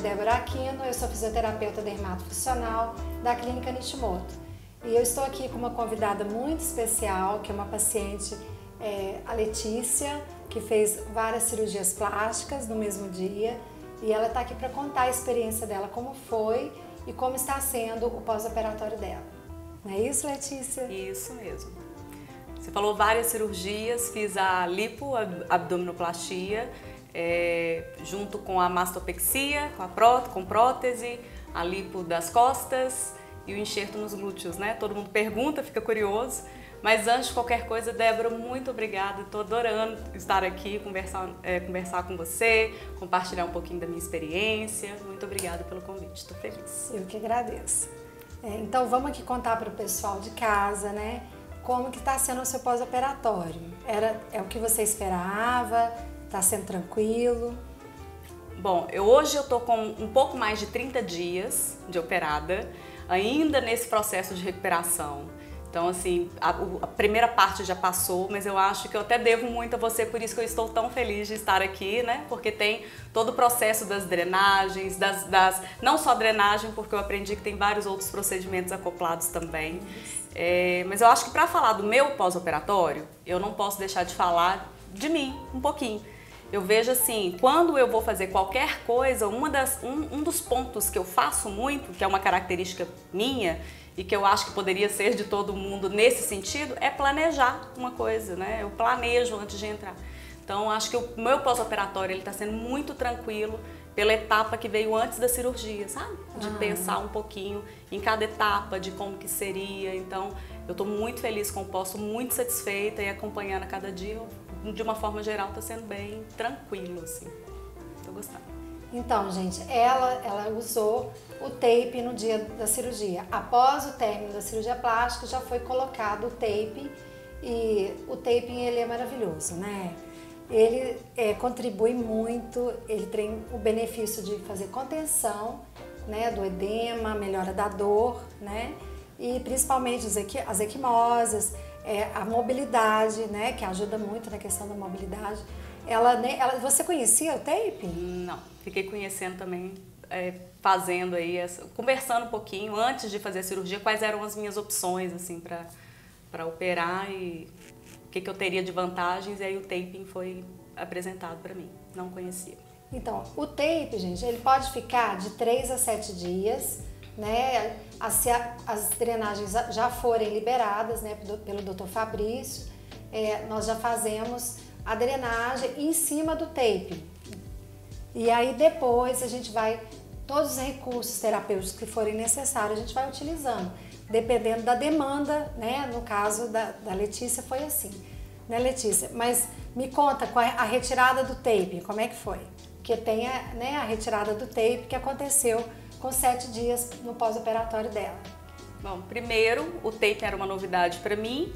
Débora Aquino, eu sou fisioterapeuta dermatofuncional da Clínica Nishimoto. E eu estou aqui com uma convidada muito especial, que é uma paciente, a Letícia, que fez várias cirurgias plásticas no mesmo dia. E ela está aqui para contar a experiência dela, como foi e como está sendo o pós-operatório dela. Não é isso, Letícia? Isso mesmo. Você falou várias cirurgias, fiz a lipoabdominoplastia, junto com a mastopexia, com prótese, a lipo das costas e o enxerto nos glúteos, né? Todo mundo pergunta, fica curioso. Mas antes de qualquer coisa, Débora, muito obrigada. Estou adorando estar aqui, conversar com você, compartilhar um pouquinho da minha experiência. Muito obrigada pelo convite, estou feliz. Eu que agradeço. Então vamos aqui contar para o pessoal de casa, né? Como que está sendo o seu pós-operatório? É o que você esperava? Está sendo tranquilo? Bom, hoje eu estou com um pouco mais de 30 dias de operada, ainda nesse processo de recuperação. Então, assim, a primeira parte já passou, mas eu acho que eu até devo muito a você, por isso que eu estou tão feliz de estar aqui, né? Porque tem todo o processo das drenagens, não só drenagem, porque eu aprendi que tem vários outros procedimentos acoplados também. Mas eu acho que para falar do meu pós-operatório, eu não posso deixar de falar de mim um pouquinho. Eu vejo assim, quando eu vou fazer qualquer coisa, um dos pontos que eu faço muito, que é uma característica minha, e que eu acho que poderia ser de todo mundo nesse sentido, é planejar uma coisa, né? Eu planejo antes de entrar. Então, acho que o meu pós-operatório ele está sendo muito tranquilo pela etapa que veio antes da cirurgia, sabe? De pensar um pouquinho em cada etapa, de como que seria. Então, eu estou muito feliz com o pós, muito satisfeita e acompanhando a cada dia, de uma forma geral, está sendo bem tranquilo, assim. Estou gostando. Então, gente, ela usou o tape no dia da cirurgia. Após o término da cirurgia plástica, já foi colocado o tape e o taping ele é maravilhoso, né? Ele contribui muito, ele tem o benefício de fazer contenção, né, do edema, melhora da dor, né? E principalmente as equimoses, a mobilidade, né, que ajuda muito na questão da mobilidade. Você conhecia o tape? Não, fiquei conhecendo também, fazendo aí, conversando um pouquinho antes de fazer a cirurgia, quais eram as minhas opções, assim, para operar e o que eu teria de vantagens, e aí o taping foi apresentado para mim, não conhecia. Então, o tape, gente, ele pode ficar de 3 a 7 dias, né, se as drenagens já forem liberadas, né, pelo Dr. Fabrício, nós já fazemos a drenagem em cima do tape. E aí depois a gente vai, todos os recursos terapêuticos que forem necessários, a gente vai utilizando, dependendo da demanda, né? No caso da Letícia foi assim, né, Letícia? Mas me conta com a retirada do tape, como é que foi? Porque tem a retirada do tape que aconteceu com 7 dias no pós-operatório dela. Bom, primeiro, o tape era uma novidade para mim.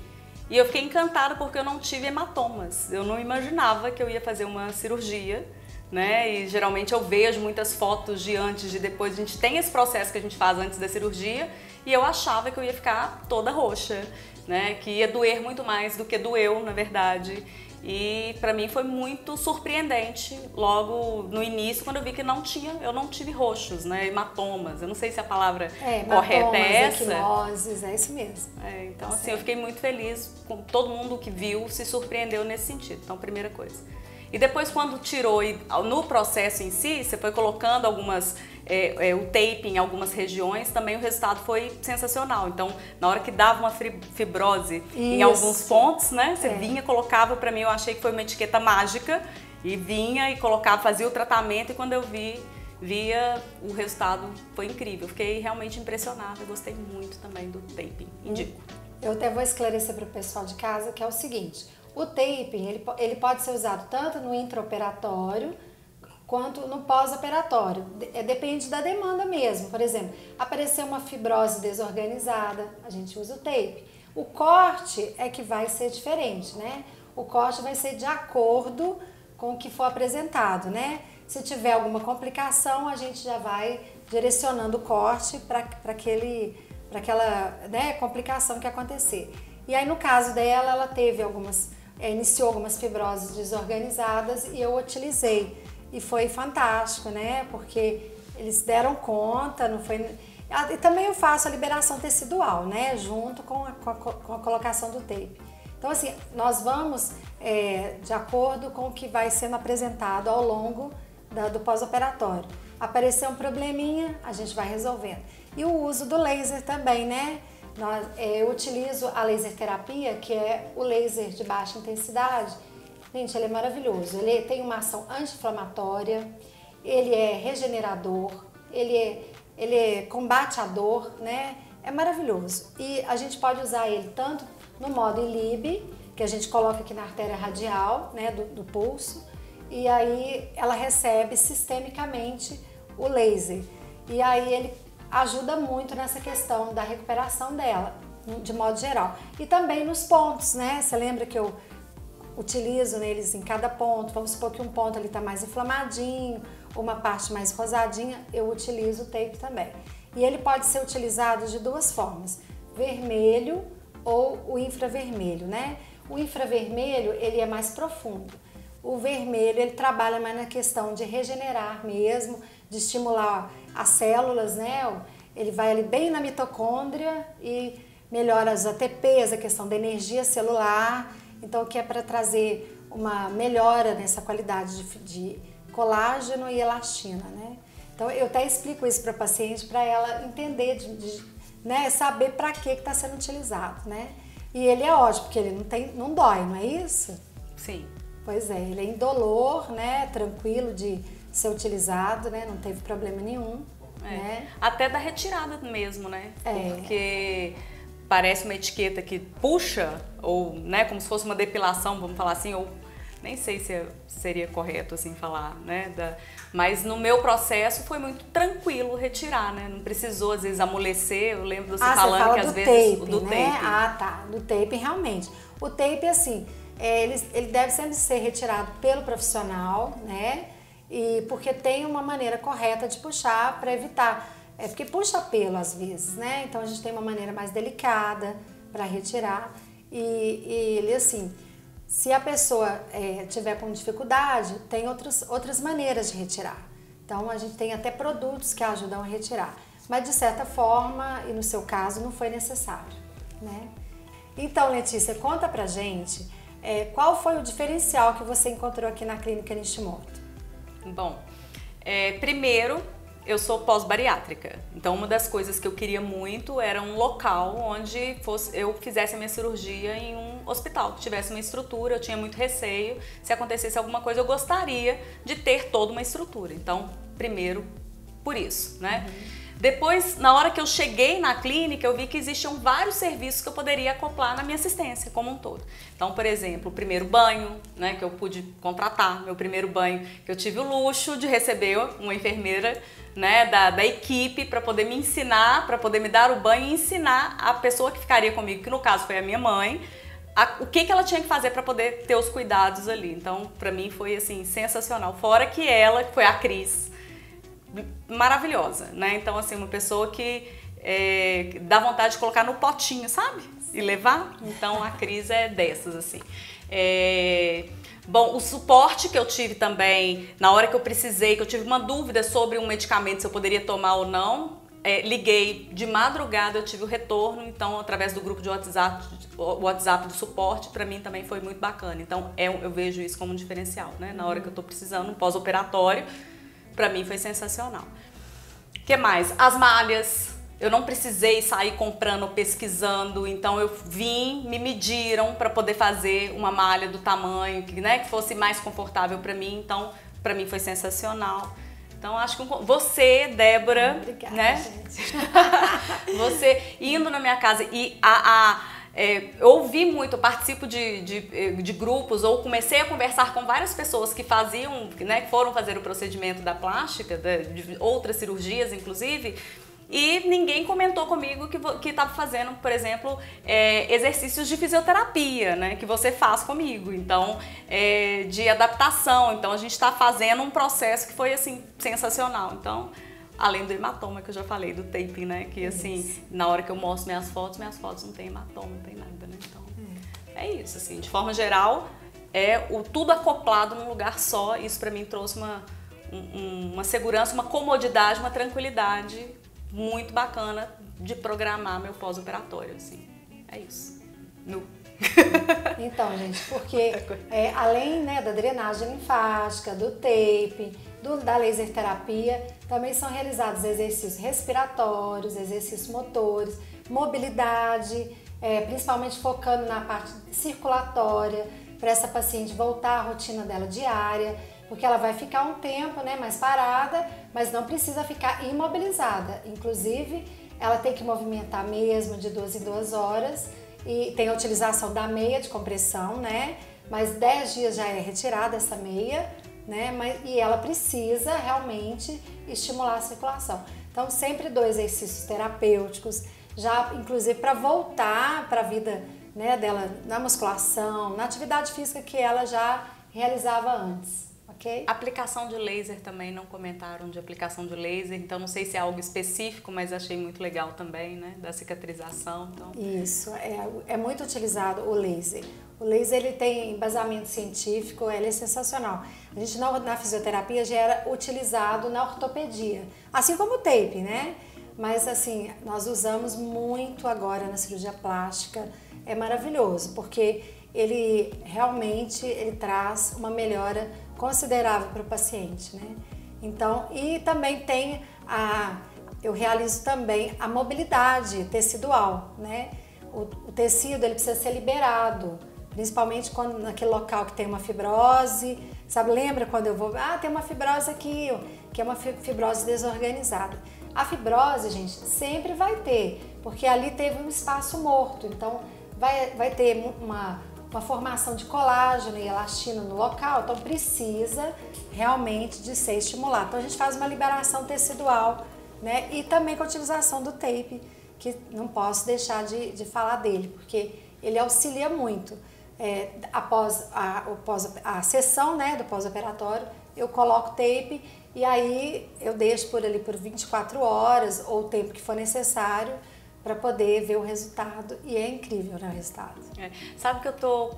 E eu fiquei encantada porque eu não tive hematomas. Eu não imaginava que eu ia fazer uma cirurgia, né? E geralmente eu vejo muitas fotos de antes e de depois. A gente tem esse processo que a gente faz antes da cirurgia e eu achava que eu ia ficar toda roxa, né? Que ia doer muito mais do que doeu, na verdade. E pra mim foi muito surpreendente logo no início, quando eu vi que eu não tive roxos, né, hematomas. Eu não sei se a palavra correta é essa. Equimoses, é isso mesmo. Então assim, eu fiquei muito feliz, com todo mundo que viu se surpreendeu nesse sentido. Então, primeira coisa. E depois, quando tirou, no processo em si, você foi colocando o tape em algumas regiões, também o resultado foi sensacional. Então, na hora que dava uma fibrose em alguns pontos, né, você vinha, colocava, pra mim, eu achei que foi uma etiqueta mágica, e vinha e colocava, fazia o tratamento, e quando eu via, o resultado foi incrível. Eu fiquei realmente impressionada, gostei muito também do taping, indico. Eu até vou esclarecer para o pessoal de casa que é o seguinte: o taping ele pode ser usado tanto no intraoperatório quanto no pós-operatório. Depende da demanda mesmo. Por exemplo, apareceu uma fibrose desorganizada, a gente usa o tape. O corte é que vai ser diferente, né? O corte vai ser de acordo com o que for apresentado, né? Se tiver alguma complicação, a gente já vai direcionando o corte para aquela, né, complicação que acontecer. E aí, no caso dela, ela teve iniciou algumas fibroses desorganizadas e eu utilizei. E foi fantástico, né? Porque eles deram conta, não foi... E também eu faço a liberação tecidual, né, junto com a colocação do tape. Então, assim, nós vamos de acordo com o que vai sendo apresentado ao longo do pós-operatório. Aparecer um probleminha, a gente vai resolvendo. E o uso do laser também, né? Eu utilizo a laser terapia, que é o laser de baixa intensidade. Gente, ele é maravilhoso. Ele tem uma ação anti-inflamatória, ele é regenerador, ele combate a dor, né? É maravilhoso. E a gente pode usar ele tanto no modo ILIB, que a gente coloca aqui na artéria radial, né, do pulso, e aí ela recebe sistemicamente o laser. E aí ele ajuda muito nessa questão da recuperação dela, de modo geral. E também nos pontos, né? Você lembra que eu utilizo neles em cada ponto? Vamos supor que um ponto ali está mais inflamadinho, uma parte mais rosadinha, eu utilizo o tape também. E ele pode ser utilizado de duas formas, vermelho ou o infravermelho, né? O infravermelho, ele é mais profundo. O vermelho, ele trabalha mais na questão de regenerar mesmo, de estimular as células, né? Ele vai ali bem na mitocôndria e melhora as ATPs, a questão da energia celular. Então, que é para trazer uma melhora nessa qualidade de colágeno e elastina, né? Então, eu até explico isso para a paciente, para ela entender, né, saber para que está sendo utilizado, né? E ele é ótimo, porque ele não dói, não é isso? Sim. Pois é, ele é indolor, né, tranquilo de ser utilizado, né, não teve problema nenhum, né? Até da retirada mesmo, né? Porque parece uma etiqueta que puxa, ou, né, como se fosse uma depilação, vamos falar assim, ou nem sei se seria correto assim falar, né? Mas no meu processo foi muito tranquilo retirar, né? Não precisou às vezes amolecer. Eu lembro você falando que às vezes do tape. Ah, tá, do tape realmente. O tape assim, ele deve sempre ser retirado pelo profissional, né? E porque tem uma maneira correta de puxar para evitar, porque puxa pelo às vezes, né? Então a gente tem uma maneira mais delicada para retirar e ele assim, se a pessoa tiver com dificuldade, tem outras maneiras de retirar. Então a gente tem até produtos que ajudam a retirar, mas de certa forma, e no seu caso, não foi necessário, né? Então, Letícia, conta pra gente qual foi o diferencial que você encontrou aqui na Clínica Nishimoto? Bom, primeiro, eu sou pós-bariátrica, então uma das coisas que eu queria muito era um local onde eu fizesse a minha cirurgia em um hospital, que tivesse uma estrutura. Eu tinha muito receio, se acontecesse alguma coisa eu gostaria de ter toda uma estrutura, então primeiro por isso, né? Depois, na hora que eu cheguei na clínica, eu vi que existiam vários serviços que eu poderia acoplar na minha assistência como um todo. Então, por exemplo, o primeiro banho, né, que eu pude contratar, meu primeiro banho, que eu tive o luxo de receber uma enfermeira, né, da equipe para poder me ensinar, para poder me dar o banho e ensinar a pessoa que ficaria comigo, que no caso foi a minha mãe, o que ela tinha que fazer para poder ter os cuidados ali. Então, para mim foi assim sensacional. Fora que ela, que foi a Cris, maravilhosa, né? Então, assim, uma pessoa que dá vontade de colocar no potinho, sabe? E levar. Então, a Cris é dessas, assim. Bom, o suporte que eu tive também, na hora que eu precisei, que eu tive uma dúvida sobre um medicamento, se eu poderia tomar ou não, liguei de madrugada, eu tive o retorno, então, através do grupo de WhatsApp do suporte, para mim também foi muito bacana. Então, eu vejo isso como um diferencial, né? Na hora que eu tô precisando, um pós-operatório, para mim foi sensacional. O que mais? As malhas. Eu não precisei sair comprando, pesquisando, então eu me mediram para poder fazer uma malha do tamanho, né, que fosse mais confortável para mim. Então, para mim foi sensacional. Então, acho que você, Débora, obrigada, né? Gente. Você indo na minha casa e eu ouvi muito, eu participo de grupos, ou comecei a conversar com várias pessoas que faziam, né, que foram fazer o procedimento da plástica, de outras cirurgias inclusive, e ninguém comentou comigo que estava fazendo, por exemplo, exercícios de fisioterapia, né, que você faz comigo, então, de adaptação. Então a gente está fazendo um processo que foi assim sensacional. Então, além do hematoma que eu já falei, do taping, né? Que assim, na hora que eu mostro minhas fotos não tem hematoma, não tem nada, né? Então, é isso, assim, de forma geral, tudo acoplado num lugar só. Isso pra mim trouxe uma segurança, uma comodidade, uma tranquilidade muito bacana de programar meu pós-operatório, assim. É isso. Então, gente, porque além, né, da drenagem linfática, do tape, da laser terapia, também são realizados exercícios respiratórios, exercícios motores, mobilidade, principalmente focando na parte circulatória, para essa paciente voltar à rotina dela diária, porque ela vai ficar um tempo, né, mais parada, mas não precisa ficar imobilizada. Inclusive, ela tem que movimentar mesmo de 2 em 2 horas, e tem a utilização da meia de compressão, né? Mas 10 dias já é retirada essa meia, né? E ela precisa realmente estimular a circulação. Então, sempre 2 exercícios terapêuticos, já inclusive para voltar para a vida, né, dela na musculação, na atividade física que ela já realizava antes. Okay? Aplicação de laser também, não comentaram de aplicação de laser, então não sei se é algo específico, mas achei muito legal também, né, da cicatrização. Então... Isso, é muito utilizado o laser. O laser, ele tem embasamento científico, ele é sensacional. A gente na fisioterapia já era utilizado na ortopedia, assim como o tape, né? Mas assim, nós usamos muito agora na cirurgia plástica, é maravilhoso, porque ele realmente traz uma melhora considerável para o paciente, né? Então, e também tem eu realizo também a mobilidade tecidual, né? O tecido, ele precisa ser liberado, principalmente quando naquele local que tem uma fibrose, sabe? Lembra quando eu vou, tem uma fibrose aqui, que é uma fibrose desorganizada. A fibrose, gente, sempre vai ter, porque ali teve um espaço morto, então vai ter uma formação de colágeno e elastina no local, então precisa realmente de ser estimulado. Então a gente faz uma liberação tecidual, né? E também com a utilização do tape, que não posso deixar de falar dele, porque ele auxilia muito. Após a sessão, né, do pós-operatório, eu coloco tape e aí eu deixo por ali por 24 horas ou o tempo que for necessário para poder ver o resultado, e é incrível, né, o resultado. Sabe que eu tô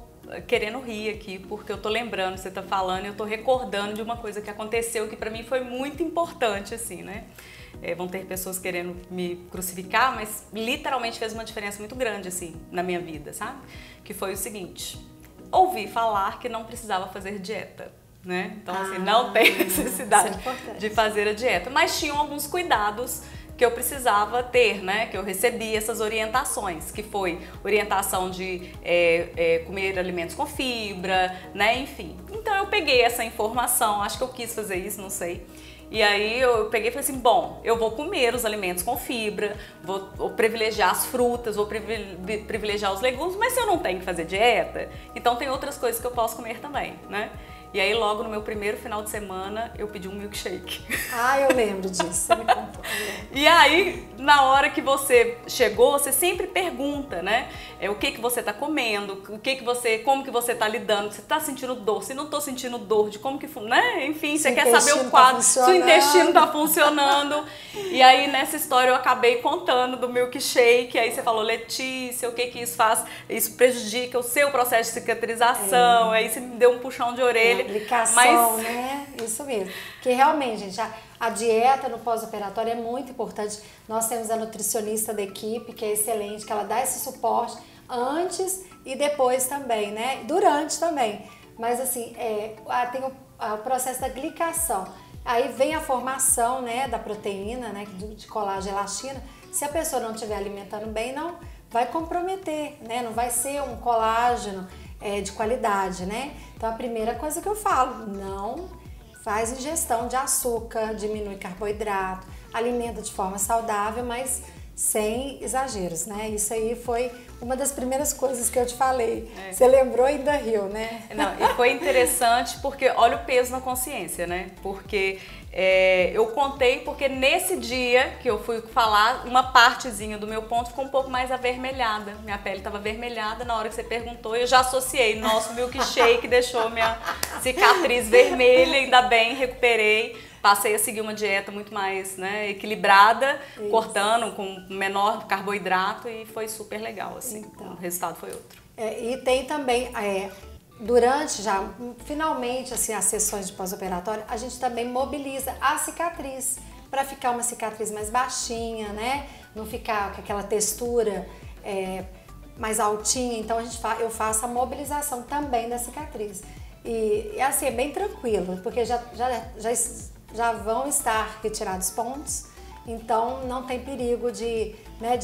querendo rir aqui, porque eu tô lembrando, você tá falando, eu tô recordando de uma coisa que aconteceu que para mim foi muito importante, assim, né? Vão ter pessoas querendo me crucificar, mas literalmente fez uma diferença muito grande, assim, na minha vida, sabe? Que foi o seguinte: ouvi falar que não precisava fazer dieta, né? Então, assim, não tem necessidade de fazer a dieta, mas tinham alguns cuidados que eu precisava ter, né? Que eu recebi essas orientações, que foi orientação de comer alimentos com fibra, né? Enfim. Então eu peguei essa informação, acho que eu quis fazer isso, não sei. E aí eu peguei e falei assim, bom, eu vou comer os alimentos com fibra, vou privilegiar as frutas, vou privilegiar os legumes, mas se eu não tenho que fazer dieta, então tem outras coisas que eu posso comer também, né? E aí logo no meu primeiro final de semana eu pedi um milkshake. Eu lembro disso, você me contou. E aí, na hora que você chegou, você sempre pergunta, né? O que você tá comendo, como que você tá lidando, você tá sentindo dor, se não tô sentindo dor, de como que, né? Enfim, você quer saber o quadro, se o intestino tá funcionando. E aí, nessa história, eu acabei contando do milkshake, aí você falou, Letícia, o que isso faz? Isso prejudica o seu processo de cicatrização, aí você me deu um puxão de orelha. Aplicação, né? Isso mesmo. Porque realmente, gente, a dieta no pós-operatório é muito importante. Nós temos a nutricionista da equipe, que é excelente, que ela dá esse suporte antes e depois também, né? Durante também. Mas assim, tem o processo da glicação. Aí vem a formação, né, da proteína, né, de colágeno e elastina. Se a pessoa não estiver alimentando bem, não vai comprometer, né? Não vai ser um colágeno de qualidade, né? Então a primeira coisa que eu falo, não faz ingestão de açúcar, diminui carboidrato, alimenta de forma saudável, mas sem exageros, né? Isso aí foi uma das primeiras coisas que eu te falei. Você lembrou e ainda riu, né? Não, e foi interessante porque olha o peso na consciência, né? Porque eu contei porque nesse dia que eu fui falar, uma partezinha do meu ponto ficou um pouco mais avermelhada. Minha pele estava avermelhada, na hora que você perguntou, eu já associei. Nosso milkshake deixou minha cicatriz vermelha, ainda bem, recuperei. Passei a seguir uma dieta muito mais, né, equilibrada, isso, cortando com menor carboidrato e foi super legal, assim. Então, o resultado foi outro. E tem também, durante já, finalmente, assim, as sessões de pós-operatório, a gente também mobiliza a cicatriz para ficar uma cicatriz mais baixinha, né? Não ficar com aquela textura mais altinha. Então eu faço a mobilização também da cicatriz. E assim, é bem tranquilo, porque já vão estar retirados pontos, então não tem perigo de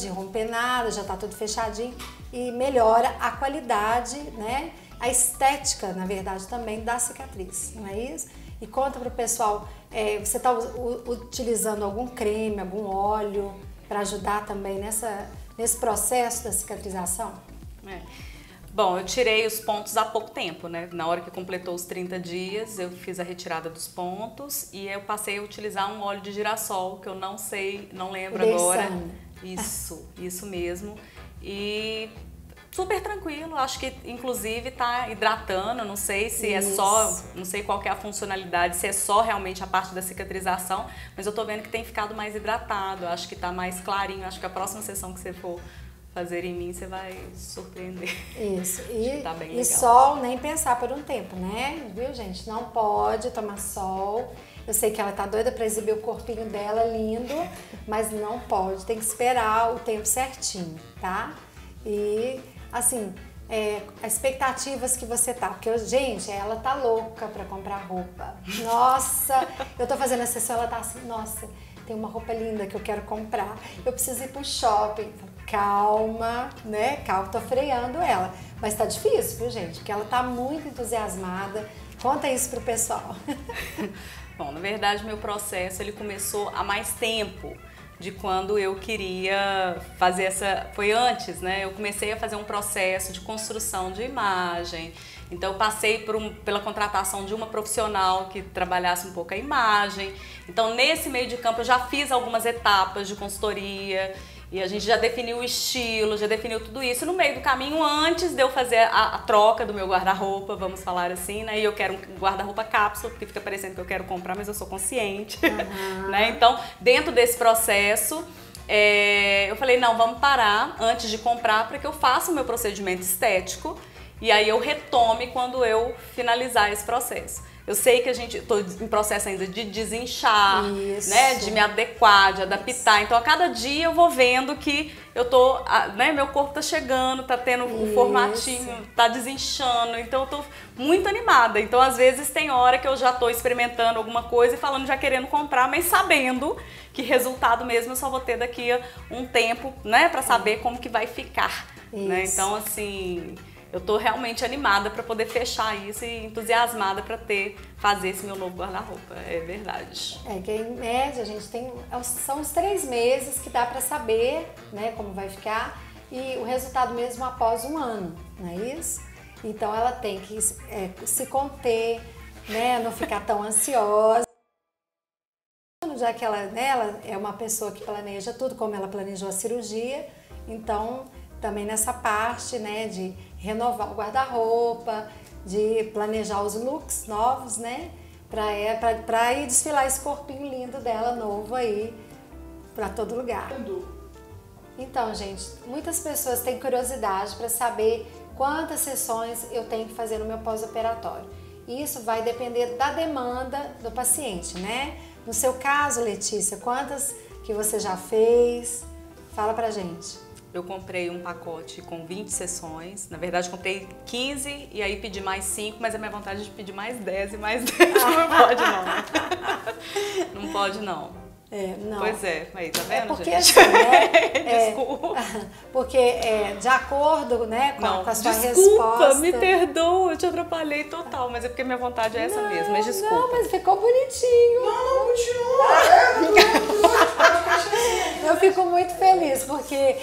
romper nada, já está tudo fechadinho e melhora a qualidade, né? A estética, na verdade, também da cicatriz, não é isso? E conta para o pessoal, você está utilizando algum creme, algum óleo para ajudar também nesse processo da cicatrização? Bom, eu tirei os pontos há pouco tempo, né? Na hora que completou os 30 dias, eu fiz a retirada dos pontos e eu passei a utilizar um óleo de girassol, que eu não lembro agora. Isso mesmo. E super tranquilo, acho que inclusive tá hidratando, não sei se não sei qual que é a funcionalidade, se é só realmente a parte da cicatrização, mas eu tô vendo que tem ficado mais hidratado, acho que tá mais clarinho, acho que a próxima sessão que você for fazer em mim, você vai se surpreender. Isso, tá bem e sol nem pensar por um tempo, né? Viu, gente? Não pode tomar sol. Eu sei que ela tá doida pra exibir o corpinho dela lindo, mas não pode, tem que esperar o tempo certinho, tá? E assim, as expectativas que você tá, porque, gente, ela tá louca pra comprar roupa. Nossa, eu tô fazendo a sessão, ela tá assim, nossa, tem uma roupa linda que eu quero comprar, eu preciso ir pro shopping. Calma, né? Calma, tô freando ela. Mas tá difícil, viu, gente? Porque ela tá muito entusiasmada. Conta isso pro pessoal. Bom, na verdade, meu processo ele começou há mais tempo de quando eu queria fazer foi antes, né? Eu comecei a fazer um processo de construção de imagem. Então eu passei pela contratação de uma profissional que trabalhasse um pouco a imagem. Então nesse meio de campo eu já fiz algumas etapas de consultoria e a gente já definiu o estilo, já definiu tudo isso. No meio do caminho, antes de eu fazer a troca do meu guarda-roupa, vamos falar assim, né? E eu quero um guarda-roupa cápsula, porque fica parecendo que eu quero comprar, mas eu sou consciente, né? Então, dentro desse processo, eu falei, não, vamos parar antes de comprar para que eu faça o meu procedimento estético e aí eu retome quando eu finalizar esse processo. Eu sei que estou em processo ainda de desinchar, né, de me adequar, de adaptar. Então, a cada dia eu vou vendo que meu corpo tá chegando, tá tendo um formatinho, tá desinchando. Então, eu tô muito animada. Então, às vezes, tem hora que eu já tô experimentando alguma coisa e falando, já querendo comprar, mas sabendo que resultado mesmo eu só vou ter daqui a um tempo, né, pra saber como que vai ficar, né? Então, assim, eu tô realmente animada para poder fechar isso e entusiasmada para fazer esse meu novo guarda-roupa, é verdade. Que em média a gente são os 3 meses que dá para saber, né, como vai ficar e o resultado mesmo após um ano, não é isso? Então ela tem que se conter, né, não ficar tão ansiosa. Já que ela é uma pessoa que planeja tudo, como ela planejou a cirurgia, então também nessa parte, né, de renovar o guarda-roupa, de planejar os looks novos, né, pra ir desfilar esse corpinho lindo dela, novo aí, pra todo lugar. Então, gente, muitas pessoas têm curiosidade para saber quantas sessões eu tenho que fazer no meu pós-operatório. Isso vai depender da demanda do paciente, né? No seu caso, Letícia, quantas que você já fez? Fala pra gente. Eu comprei um pacote com 20 sessões, na verdade comprei 15 e aí pedi mais 5, mas a minha vontade é de pedir mais 10 e mais 10, não pode não. Não pode não. Não. Pois aí, tá vendo, porque, gente? Assim, né, Desculpa. Porque de acordo, né, com a sua desculpa, resposta... me perdoa, eu te atrapalhei total, mas é porque minha vontade é essa mesmo, mas desculpa. Não, mas ficou bonitinho. Eu fico muito feliz, porque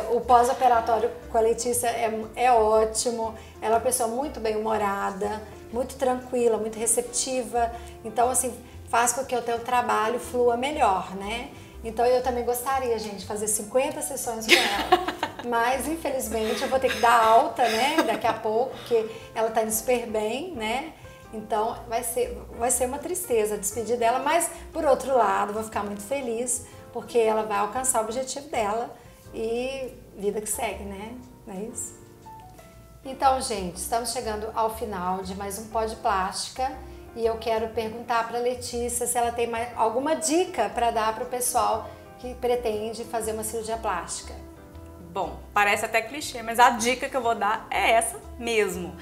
o pós-operatório com a Letícia é ótimo, ela é uma pessoa muito bem-humorada, muito tranquila, muito receptiva, então assim, faz com que o teu trabalho flua melhor, né? Então eu também gostaria, gente, de fazer 50 sessões com ela, mas infelizmente eu vou ter que dar alta, né, daqui a pouco, porque ela tá indo super bem, né? Então vai ser uma tristeza despedir dela, mas por outro lado vou ficar muito feliz, porque ela vai alcançar o objetivo dela e vida que segue, né? Não é isso? Então, gente, estamos chegando ao final de mais um Pod Plástica e eu quero perguntar para a Letícia se ela tem alguma dica para dar para o pessoal que pretende fazer uma cirurgia plástica. Bom, parece até clichê, mas a dica que eu vou dar é essa mesmo.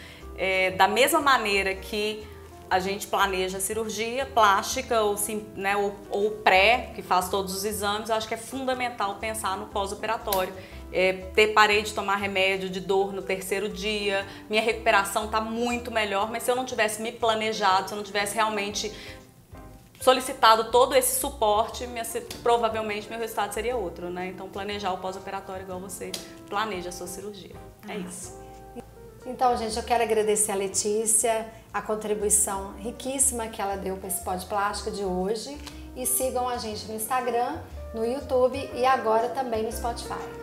Da mesma maneira que a gente planeja a cirurgia plástica ou pré, que faz todos os exames, eu acho que é fundamental pensar no pós-operatório. Parei de tomar remédio de dor no 3º dia, minha recuperação está muito melhor, mas se eu não tivesse me planejado, se eu não tivesse realmente solicitado todo esse suporte, provavelmente meu resultado seria outro, né? Então planejar o pós-operatório igual você planeja a sua cirurgia. É isso. Então, gente, eu quero agradecer a Letícia, a contribuição riquíssima que ela deu para esse Pod Plástica de hoje. E sigam a gente no Instagram, no YouTube e agora também no Spotify.